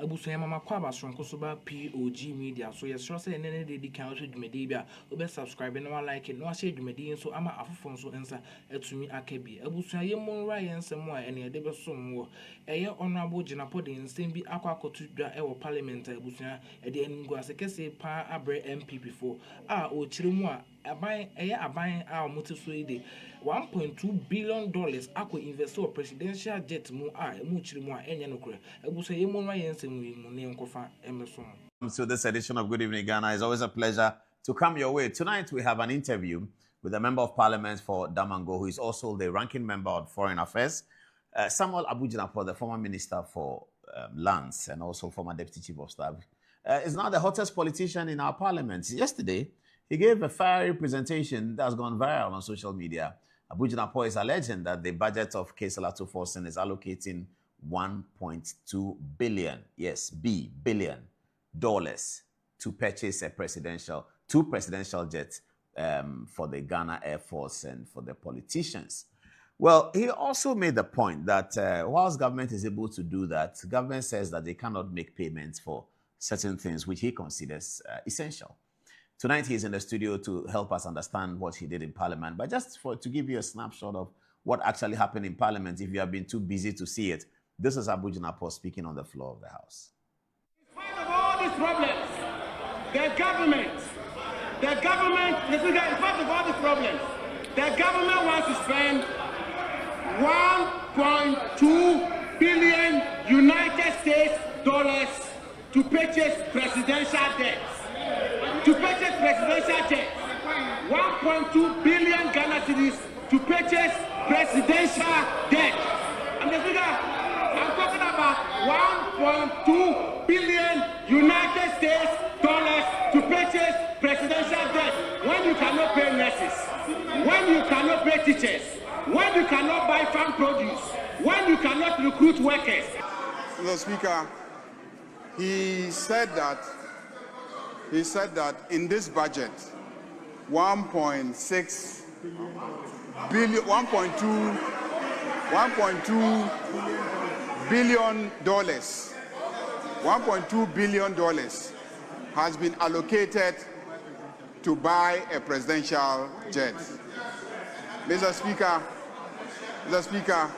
Abusuya mama kwa basonko so ba POG Media. So yes, sure say nene dey kan so dwumadi bia obe subscribe na like no share dwumadi nso ama Akuffo nso ensa etumi akabi. Abusuya yemon ra yensem a ene de besom wo. Eye honorable Jinapor de nsem bi akwakotu dwa e wo parliament abusuya e de engu asekese pa abre MPP for o chiremu a aban a omote so ide $1.2 billion akwa invest or presidential jet mu a emu chiremu a enye nokre. Abusuya yemon ra yensem So this edition of Good Evening Ghana is always a pleasure to come your way. Tonight we have an interview with a member of parliament for Damango, who is also the ranking member on foreign affairs, Samuel Jinapor, the former minister for lands and also former deputy chief of staff, is now the hottest politician in our parliament. Yesterday, he gave a fiery presentation that's gone viral on social media. Jinapor is alleging that the budget of Kesalato Forcing is allocating $1.2 billion, yes, billion dollars to purchase two presidential jets for the Ghana Air Force and for the politicians. Well, he also made the point that whilst government is able to do that, government says that they cannot make payments for certain things which he considers essential. Tonight he's in the studio to help us understand what he did in Parliament, but just to give you a snapshot of what actually happened in Parliament, if you have been too busy to see it, this is Jinapor speaking on the floor of the House. In spite of all these problems, the government, in spite of all these problems, the government wants to spend $1.2 billion United States dollars to purchase presidential debts. To purchase presidential debts. 1.2 billion Ghana cedis to purchase presidential debt. And the figure, I'm talking about $1.2 billion United States dollars to purchase presidential debt. When you cannot pay nurses, when you cannot pay teachers, when you cannot buy farm produce, when you cannot recruit workers. Mr. Speaker, he said that in this budget, $1.2 billion has been allocated to buy a presidential jet. Mr. Speaker,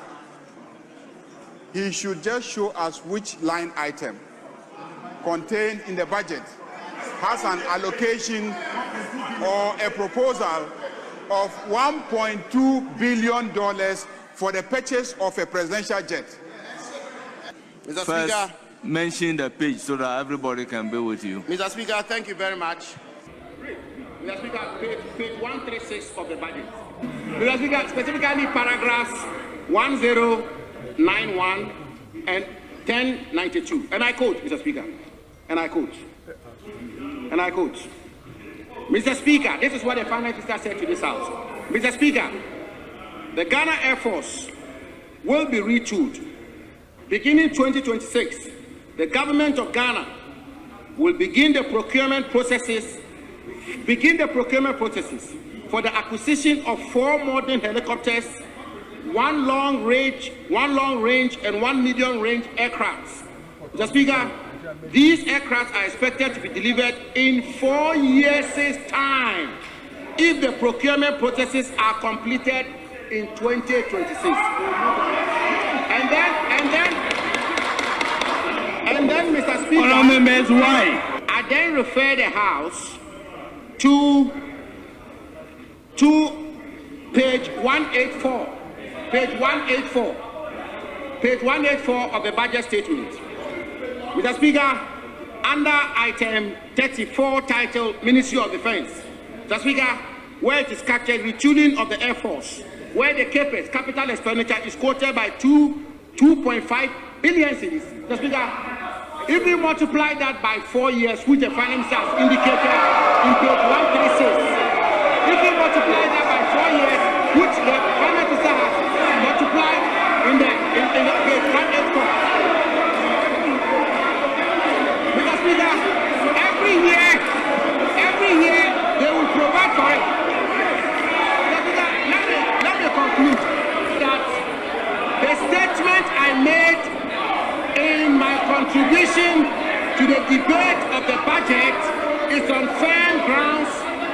he should just show us which line item contained in the budget has an allocation or a proposal of $1.2 billion for the purchase of a presidential jet. Mr. Speaker, mention the page so that everybody can be with you. Mr. Speaker, thank you very much. Mr. Speaker, page 136 of the budget. Mr. Speaker, specifically paragraphs 1091 and 1092. And I quote, Mr. Speaker, and I quote, Mr. Speaker, this is what the Finance Minister said to this House. Mr. Speaker, the Ghana Air Force will be retooled. Beginning 2026, the government of Ghana will begin the procurement processes for the acquisition of 4 modern helicopters, 1 long range and 1 medium range aircrafts. Mr. Speaker, these aircrafts are expected to be delivered in 4 years' time if the procurement processes are completed in 2026. And then, Mr. Speaker, I then refer the House to page 184 of the budget statement. Mr. Speaker, under item 34 titled Ministry of Defense, Mr. Speaker, where it is captured retooling of the Air Force, where the CAPEX, capital expenditure, is quoted by 2.5 billion cedis. Mr. Speaker, if we multiply that by 4 years, which the Finance Minister has indicated in page 136, if we multiply that by 4 years, which the Finance Minister has multiplied in the page 184, Mr. Speaker, every year they will provide for it. Let me conclude that the statement I made in my contribution to the debate of the budget is on firm grounds,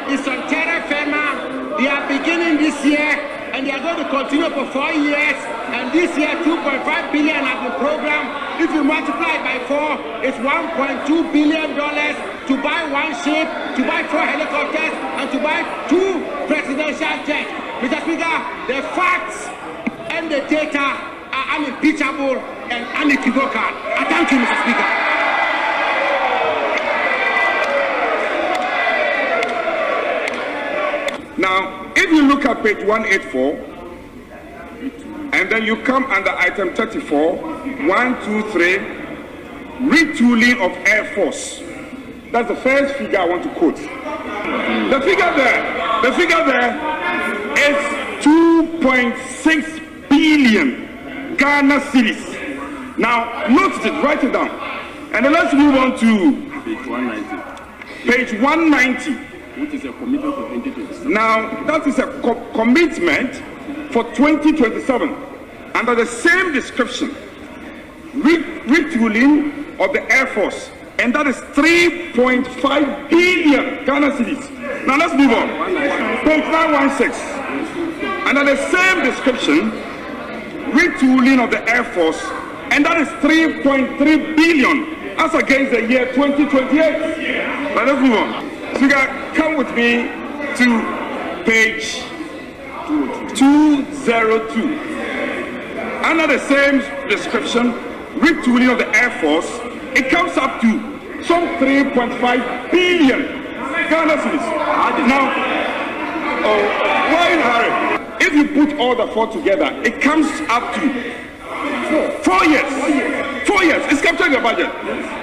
it's on terra firma. They are beginning this year and they are going to continue for 4 years. And this year, 2.5 billion has been programmed. If you multiply it by 4, it's $1.2 billion to buy 1 ship, to buy 4 helicopters, and to buy 2 presidential jets. Mr. Speaker, the facts and the data are unimpeachable and unequivocal. I thank you, Mr. Speaker. Now, if you look at page 184, and then you come under item 34, 1, 2, 3, retooling of Air Force. That's the first figure I want to quote. The figure there is 2.6 billion Ghana cedis. Now, note it, write it down. And then let's move on to Page 190. page 190. Which is a commitment for 2027. Now, that is a commitment for 2027 under the same description, retooling of the Air Force, and that is 3.5 billion Ghana cedis. Now let's move on. Page 916. Under the same description, retooling of the Air Force, and that is 3.3 billion as against the year 2028. Now let's move on. So you guys come with me to page 202. Under the same description, retooling of the Air Force, it comes up to some 3.5 billion Ghana cedis. Now, why in a hurry? If you put all the 4 together, it comes up to 4 years. 4 years. It's captured in the budget.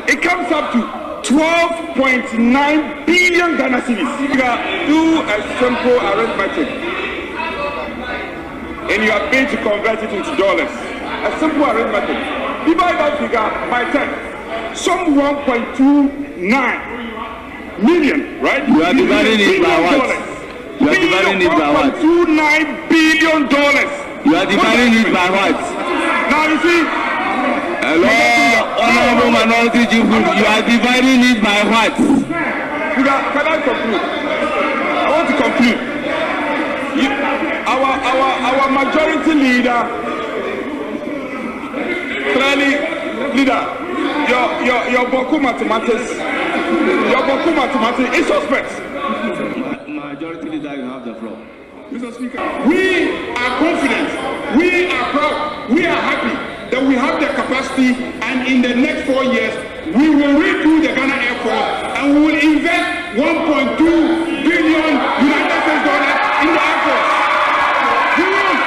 It comes up to 12.9 billion Ghana cedis. Do a simple arithmetic. And you are paid to convert it into dollars. A simple arithmetic. Divide that figure by 10. Some 1.29 million, right? You are dividing it by what? You are dividing it by what? $1.29 billion. You are dividing it by what? Now you see. Hello, honorable minority chief, you are dividing it by what? Can I conclude? I want to conclude. Our majority leader, clearly, your Boku mathematics is suspect. Majority leader, you have the floor. Mr. Speaker, we are confident, we are proud, we are happy that we have the capacity, and in the next 4 years, we will redo the Ghana Air Force and we will invest 1.2 billion United States dollars in the Air Force. We will.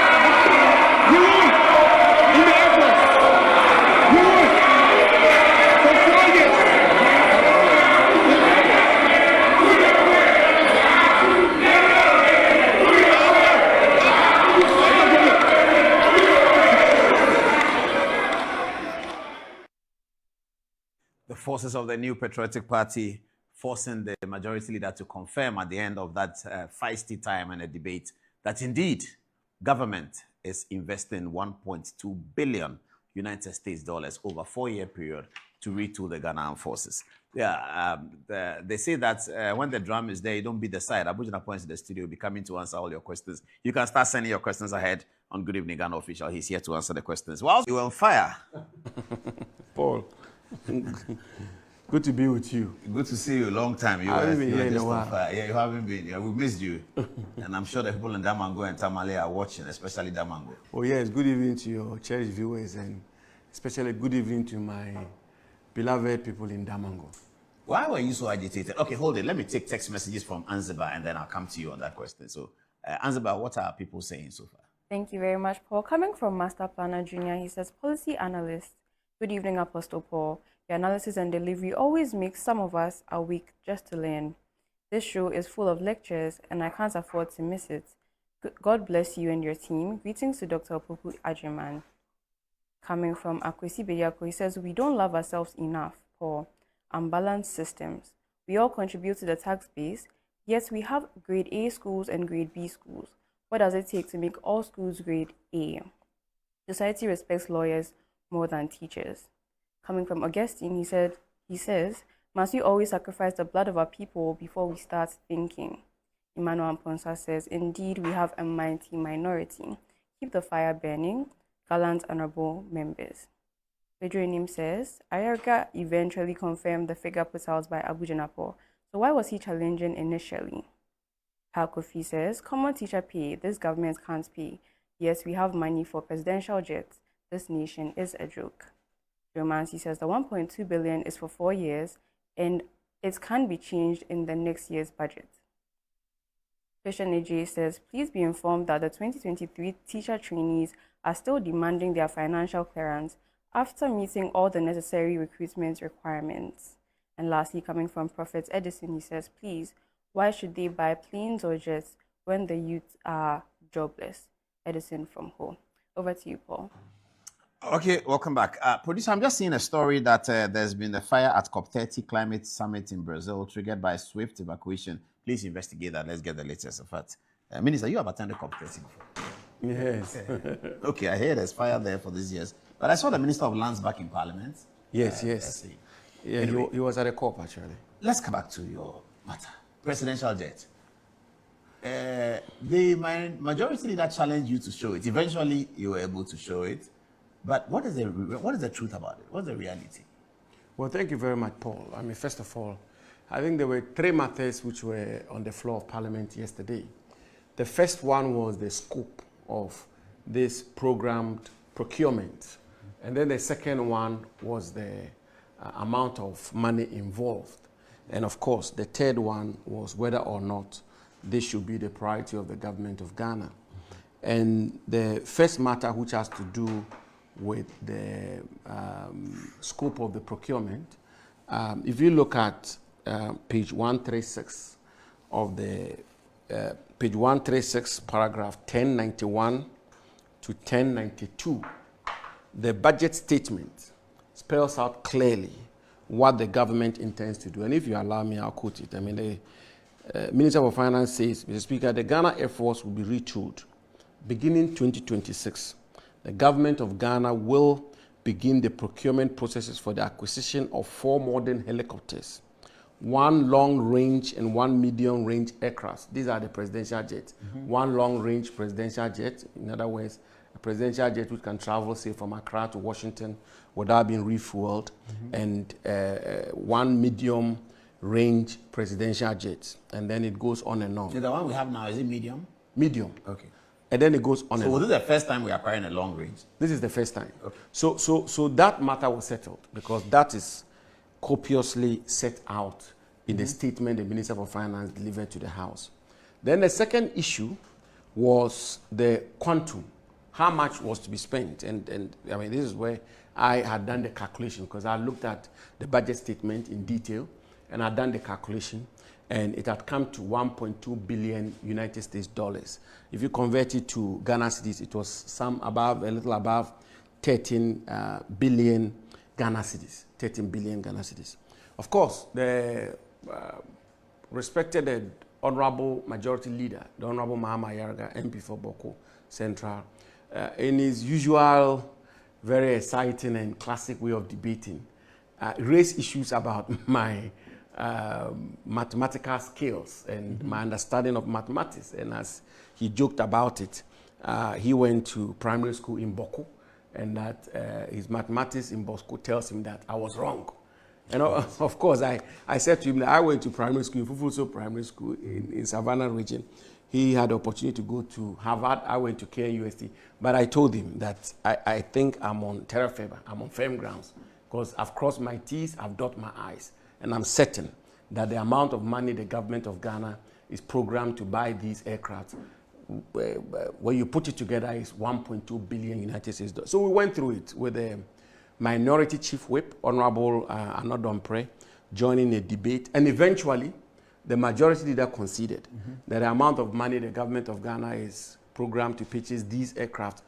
In the Air Force. We will. For 4 years. The forces of the New Patriotic Party forcing the majority leader to confirm at the end of that feisty time and a debate that indeed government is investing 1.2 billion United States dollars over a 4-year period to retool the Ghana Armed Forces. Yeah, they say that when the drum is there, you don't beat the side. Abu Jinapor is in the studio, will be coming to answer all your questions. You can start sending your questions ahead on Good Evening Ghana Official. He's here to answer the questions. Well, you were on fire. Paul, good to be with you. Good to see you. Long time. You haven't been were here in a just while. on fire. Yeah, you haven't been. Yeah, we missed you. And I'm sure the people in Damango and Tamale are watching, especially Damango. Oh yes, good evening to your cherished viewers and especially good evening to my beloved people in Damango. Why were you so agitated? Okay, hold it. Let me take text messages from Anzibar and then I'll come to you on that question. So, Anzibar, what are people saying so far? Thank you very much, Paul. Coming from Master Planner Junior, he says, policy analyst. Good evening, Apostle Paul. Your analysis and delivery always makes some of us awake just to learn. This show is full of lectures and I can't afford to miss it. God bless you and your team. Greetings to Dr. Pupu Ajiman. Coming from Akwesi Bediako, he says, we don't love ourselves enough, Paul. Unbalanced systems. We all contribute to the tax base, yet we have grade A schools and grade B schools. What does it take to make all schools grade A? Society respects lawyers more than teachers. Coming from Augustine, he says, must we always sacrifice the blood of our people before we start thinking? Emmanuel Ponsa says, indeed, we have a mighty minority. Keep the fire burning, gallant honorable members. Pedro says, Ayarga eventually confirmed the figure put out by Abu Jinapor, so why was he challenging initially? Akuffo says, common teacher pay, this government can't pay. Yes, we have money for presidential jets. This nation is a joke. Romancy says the 1.2 billion is for 4 years and it can be changed in the next year's budget. Christian AJ says, please be informed that the 2023 teacher trainees are still demanding their financial clearance after meeting all the necessary recruitment requirements. And lastly, coming from Prophet Edison, he says, please, why should they buy planes or jets when the youth are jobless? Edison from Ho. Over to you, Paul. Okay, welcome back. Producer, I'm just seeing a story that there's been a fire at COP30 climate summit in Brazil triggered by swift evacuation. Please investigate that. Let's get the latest of it. Minister, you have attended COP30 before? Yes. Okay, I hear there's fire there for these years. But I saw the Minister of Lands back in Parliament. Yes. Yeah, anyway, he was at a COP, actually. Let's come back to your matter. Presidential jet. The majority leader challenged you to show it. Eventually, you were able to show it. But what is the truth about it? What's the reality? Well, thank you very much, Paul. I mean, first of all, I think there were 3 matters which were on the floor of Parliament yesterday. The first one was the scope of this programmed procurement. And then the second one was the amount of money involved. And of course, the third one was whether or not this should be the priority of the government of Ghana. And the first matter, which has to do with the scope of the procurement, if you look at page 136 of the page 136, paragraph 1091 to 1092, the budget statement spells out clearly what the government intends to do. And if you allow me, I'll quote it. I mean, the Minister of Finance says, Mr. Speaker, the Ghana Air Force will be retooled beginning 2026. The government of Ghana will begin the procurement processes for the acquisition of 4 modern helicopters, 1 long-range and 1 medium-range aircraft. These are the presidential jets. 1 long-range presidential jet, in other words, a presidential jet which can travel, say, from Accra to Washington without being refueled, and 1 medium-range presidential jet. And then it goes on and on. So the one we have now, is it medium? Medium. Okay. And then it goes on and on. So this is the first time we are acquiring a long range? This is the first time. Okay. So that matter was settled because that is copiously set out in the statement the Minister for Finance delivered to the House. Then the second issue was the quantum, how much was to be spent. And I mean, this is where I had done the calculation because I looked at the budget statement in detail and I'd done the calculation, and it had come to 1.2 billion United States dollars. If you convert it to Ghana cedis, it was a little above 13 billion Ghana cedis. 13 billion Ghana cedis. Of course, the respected and honorable majority leader, the Honorable Mahama MP for Boko Central, in his usual very exciting and classic way of debating, raised issues about my mathematical skills and my understanding of mathematics. And as he joked about it, he went to primary school in Boko, and that his mathematics in Boko tells him that I was wrong. And of course, I said to him that I went to primary school, in Fufuso Primary School in Savannah region. He had the opportunity to go to Harvard. I went to KNUST. But I told him that I think I'm on terra firma, I'm on firm grounds, because I've crossed my T's, I've dotted my I's. And I'm certain that the amount of money the government of Ghana is programmed to buy these aircraft, when you put it together, is 1.2 billion United States dollars. So we went through it with the Minority Chief Whip, Honorable Addo, joining a debate. And eventually, the majority leader conceded that the amount of money the government of Ghana is programmed to purchase these aircraft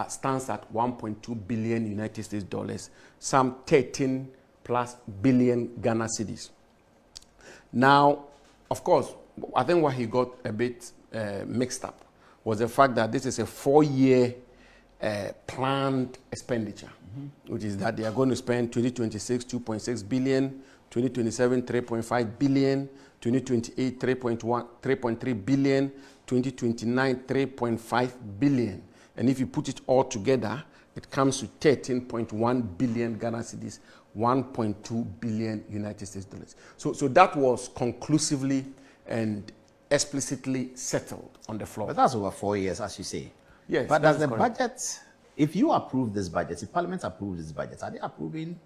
stands at 1.2 billion United States dollars, some 13+ billion Ghana cedis. Now, of course, I think what he got a bit mixed up was the fact that this is a 4-year planned expenditure, which is that they are going to spend 2026 2.6 billion, 2027 3.5 billion, 2028 3.3 billion, 2029 3.5 billion. And if you put it all together, it comes to 13.1 billion Ghana cedis, 1.2 billion United States dollars. So that was conclusively and explicitly settled on the floor. But that's over 4 years, as you say. Yes. But does the budget, if you approve this budget, if Parliament approves this budget, are they approving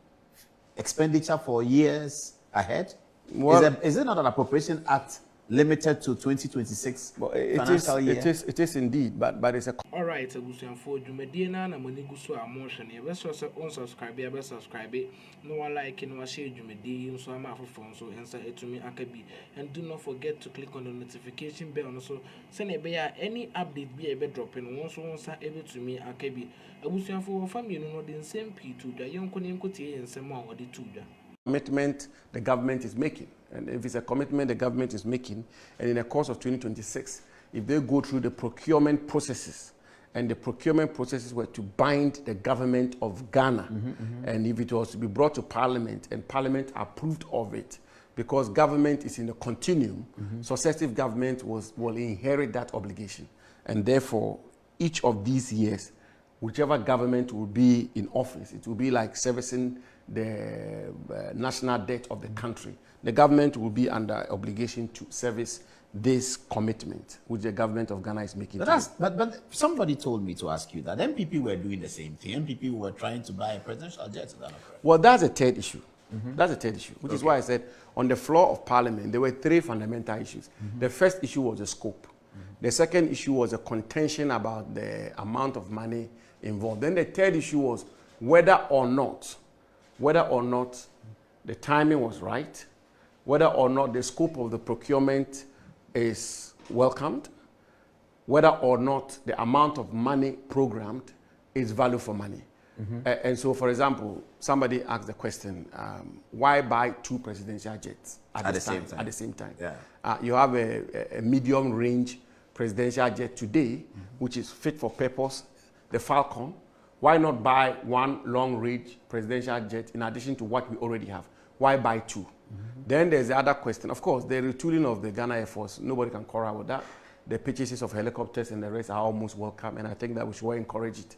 expenditure for years ahead? Well, is it not an appropriation act limited to 2026 financial year? It is indeed, but it's a... All right, for Jumedina and Monigusu emotion. You best unsubscribe, you best subscribe. No one like no share Jumedi, so I'm off phone, so answer it to me, Akabi. And do not forget to click on the notification bell. Also, send any update be able dropping once able to me, Akabi. I was for family, you know, the same P2, the young Koninkote and some more, or the two. Commitment the government is making. And if it's a commitment the government is making, and in the course of 2026, if they go through the procurement processes, and the procurement processes were to bind the government of Ghana, and if it was to be brought to Parliament, and Parliament approved of it, because government is in a continuum, successive government will inherit that obligation. And therefore, each of these years, whichever government will be in office, it will be like servicing the national debt of the country. The government will be under obligation to service this commitment, which the government of Ghana is making. But somebody told me to ask you that MPP were doing the same thing. MPP were trying to buy a presidential jet. Well, that's a third issue. That's a third issue, which is why I said on the floor of Parliament, there were three fundamental issues. The first issue was the scope. The second issue was a contention about the amount of money involved. Then the third issue was whether or not the timing was right, whether or not the scope of the procurement is welcomed, whether or not the amount of money programmed is value for money. And so, for example, somebody asked the question, why buy two presidential jets at the same time? Yeah. You have a medium-range presidential jet today, which is fit for purpose, the Falcon. Why not buy one long-range presidential jet in addition to what we already have? Why buy two? Then there's the other question. Of course, the retooling of the Ghana Air Force, nobody can quarrel with that. The purchases of helicopters and the rest are almost welcome, and I think that we should encourage it.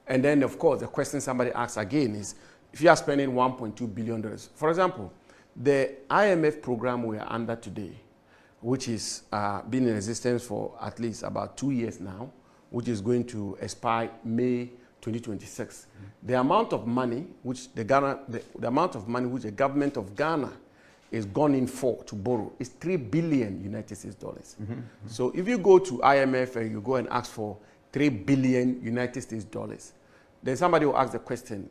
And then, of course, the question somebody asks again is, if you are spending $1.2 billion, for example, the IMF program we are under today, which is been in existence for at least about 2 years now, which is going to expire May 2026. The amount of money which the government of Ghana is gone in for to borrow is 3 billion United States dollars. So if you go to IMF and you go and ask for 3 billion United States dollars, then somebody will ask the question,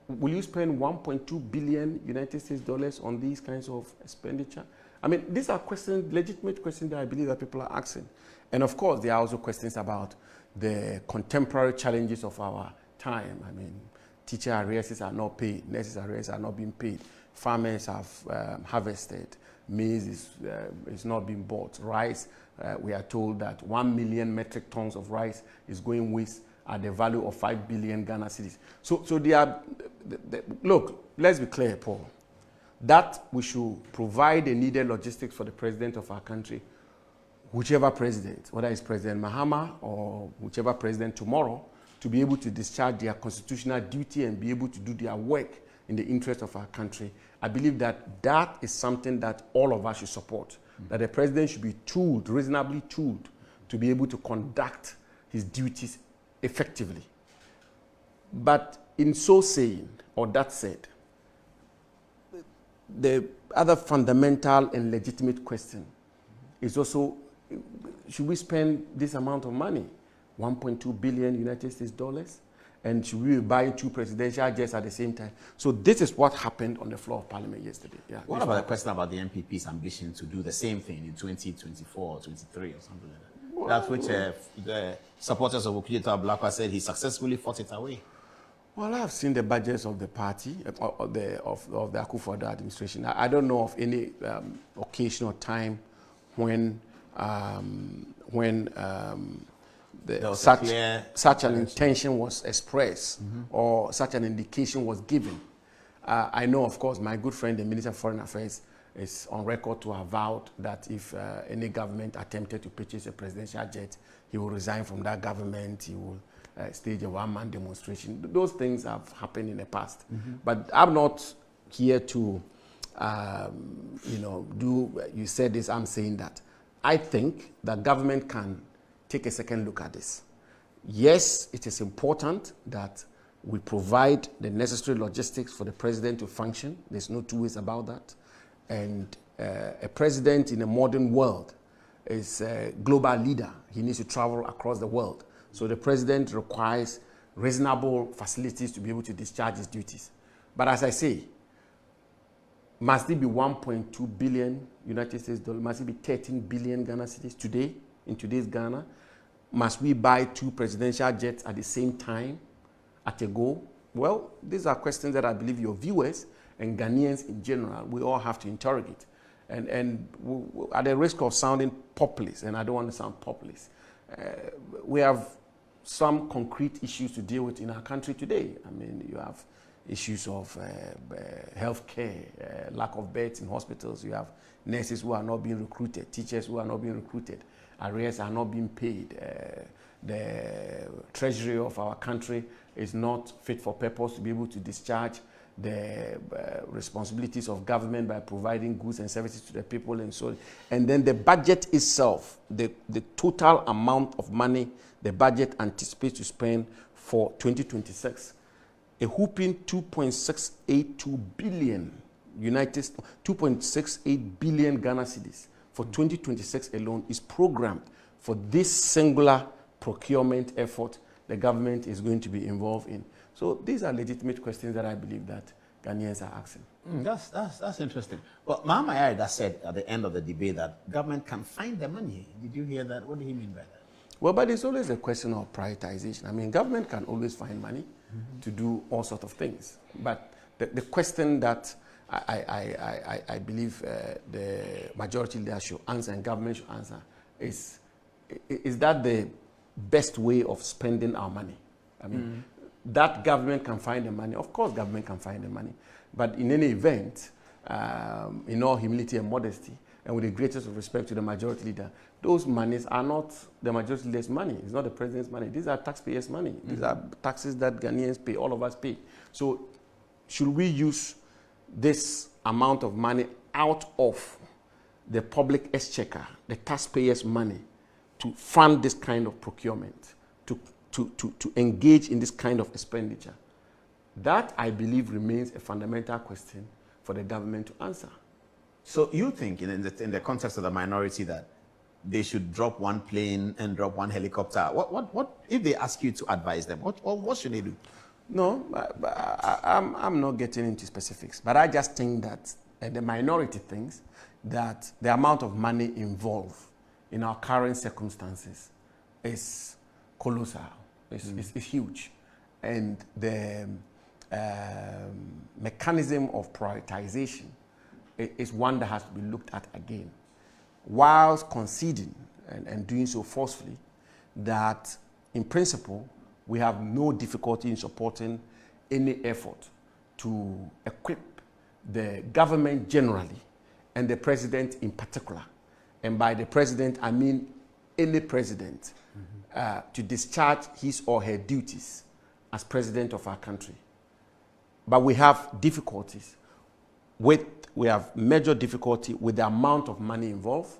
will you spend 1.2 billion United States dollars on these kinds of expenditure? I mean, these are questions, legitimate questions that I believe that people are asking. And of course, there are also questions about the contemporary challenges of our time. I mean, teacher arrears are not paid, nurses arrears are not being paid, farmers have harvested, maize is not being bought, rice, we are told that 1 million metric tons of rice is going waste at the value of 5 billion Ghana cedis. So they are, look, let's be clear, Paul, that we should provide the needed logistics for the president of our country, whichever president, whether it's President Mahama or whichever president tomorrow, to be able to discharge their constitutional duty and be able to do their work in the interest of our country. I believe that that is something that all of us should support, that the president should be tooled, reasonably tooled, to be able to conduct his duties effectively. But in so saying, or that said, the other fundamental and legitimate question is also, should we spend this amount of money, 1.2 billion United States dollars, and should we be buying two presidential jets at the same time? So this is what happened on the floor of Parliament yesterday. Yeah, what about the question about the MPP's ambition to do the same thing in 2024 or 23 or something like that? Well, that which the supporters of Okujeto Ablakwa said he successfully fought it away. Well, I've seen the budgets of the party, of the Akuffo administration. I don't know of any occasion or time when such an intention was expressed or such an indication was given. I know, of course, my good friend, the Minister of Foreign Affairs, is on record to have vowed that if any government attempted to purchase a presidential jet, he will resign from that government, he will stage a one-man demonstration. Those things have happened in the past. But I'm not here to, you said this, I'm saying that. I think that government can take a second look at this. Yes, it is important that we provide the necessary logistics for the president to function. There's no two ways about that. And a president in a modern world is a global leader. He needs to travel across the world. So the president requires reasonable facilities to be able to discharge his duties. But as I say, must it be 1.2 billion United States dollars? Must it be 13 billion Ghana cedis today, in today's Ghana? Must we buy 2 presidential jets at the same time at a go? Well, these are questions that I believe your viewers and Ghanaians in general, we all have to interrogate. And at the risk of sounding populist, and I don't want to sound populist, we have some concrete issues to deal with in our country today. I mean, you have issues of health care, lack of beds in hospitals. You have nurses who are not being recruited, teachers who are not being recruited, arrears are not being paid. The treasury of our country is not fit for purpose to be able to discharge the responsibilities of government by providing goods and services to the people and so on. And then the budget itself, the total amount of money the budget anticipates to spend for 2026, a whooping 2.682 billion 2.68 billion Ghana cedis for 2026 alone is programmed for this singular procurement effort the government is going to be involved in. So these are legitimate questions that I believe that Ghanaians are asking. That's interesting. Well, Mahama said at the end of the debate that government can find the money. Did you hear that? What do he mean by that? Well, but it's always a question of prioritization. I mean, government can always find money to do all sorts of things. But the question that I believe the majority leader should answer and government should answer is that the best way of spending our money? I mean, that government can find the money. Of course, government can find the money. But in any event, in all humility and modesty, and with the greatest of respect to the majority leader, those monies are not the majority leader's money. It's not the president's money. These are taxpayers' money. These are taxes that Ghanaians pay, all of us pay. So should we use this amount of money out of the public exchequer, the taxpayers' money, to fund this kind of procurement, to engage in this kind of expenditure? That, I believe, remains a fundamental question for the government to answer. So you think, in the context of the minority, that they should drop one plane and drop one helicopter? What if they ask you to advise them? What should they do? No, I'm not getting into specifics, but I just think that the minority thinks that the amount of money involved in our current circumstances is colossal. It's huge. And the mechanism of prioritization is one that has to be looked at again, whilst conceding and doing so forcefully that, in principle, we have no difficulty in supporting any effort to equip the government generally and the president in particular. And by the president, I mean any president, to discharge his or her duties as president of our country. But we have difficulties. We have major difficulty with the amount of money involved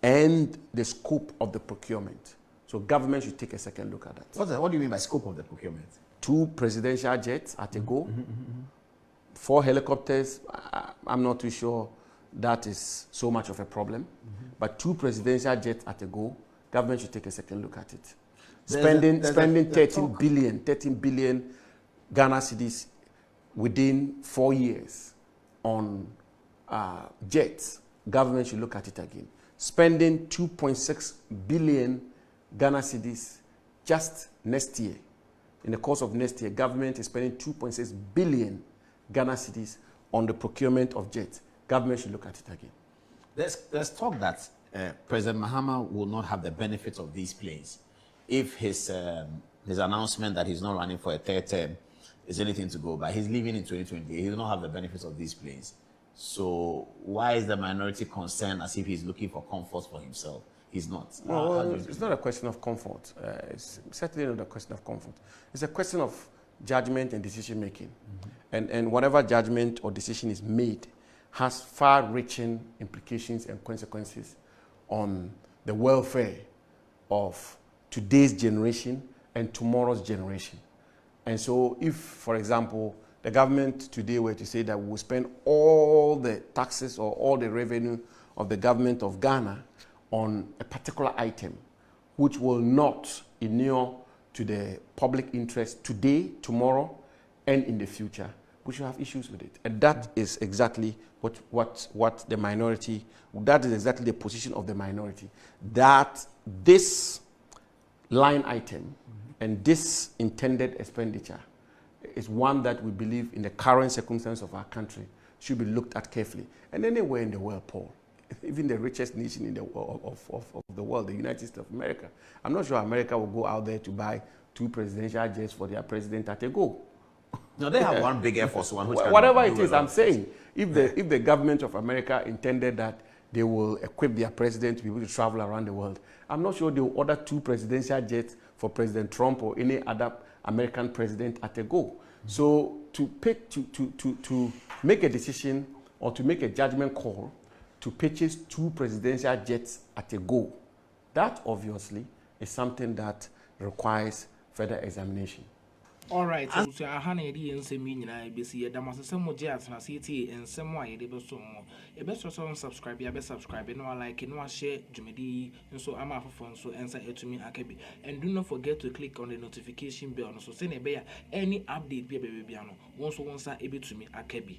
and the scope of the procurement. So government should take a second look at that. What do you mean by scope of the procurement? 2 presidential jets at a go, 4 helicopters. I'm not too sure that is so much of a problem. But 2 presidential jets at a go, government should take a second look at it. Spending 13 billion Ghana cedis within 4 years on jets, government should look at it again. Spending 2.6 billion Ghana cedis just next year. In the course of next year, government is spending 2.6 billion Ghana cedis on the procurement of jets. Government should look at it again. Let's talk that President Mahama will not have the benefits of these planes. if his announcement that he's not running for a third term is anything to go by. He's leaving in 2020. He does not have the benefits of these planes. So why is the minority concerned as if he's looking for comfort for himself? He's not. Well, it's not a question of comfort. It's certainly not a question of comfort. It's a question of judgment and decision making. And whatever judgment or decision is made has far-reaching implications and consequences on the welfare of today's generation and tomorrow's generation. And so if, for example, the government today were to say that we will spend all the taxes or all the revenue of the government of Ghana on a particular item, which will not inure to the public interest today, tomorrow, and in the future, we should have issues with it. And that is exactly what the minority, that is exactly the position of the minority, that this line item and this intended expenditure is one that we believe in the current circumstances of our country should be looked at carefully. And anywhere in the world, Paul, even the richest nation in the world, of the world, the United States of America, I'm not sure America will go out there to buy 2 presidential jets for their president at a go. No, they have one big Air Force One. Whatever it is, I'm saying, if the government of America intended that they will equip their president to be able to travel around the world, I'm not sure they will order 2 presidential jets for President Trump or any other American president at a go. So to make a decision or to make a judgment call to purchase 2 presidential jets at a go, that obviously is something that requires further examination. All right, so I had a nsɛm yi nyinaa bɛsi yɛda mo asɛm mo gye atena sɛ tie nsɛm a yɛde bɛso mo ɛbɛsɔ so subscribe yɛbɛ subscribe no like no share dwumadi nso ama afofo nso ensa etumi akabi, and do not forget to click on the notification bell no so sɛ na ɛbɛya any update bi a bɛbɛ bia no wonso wonsa ebetumi akabi.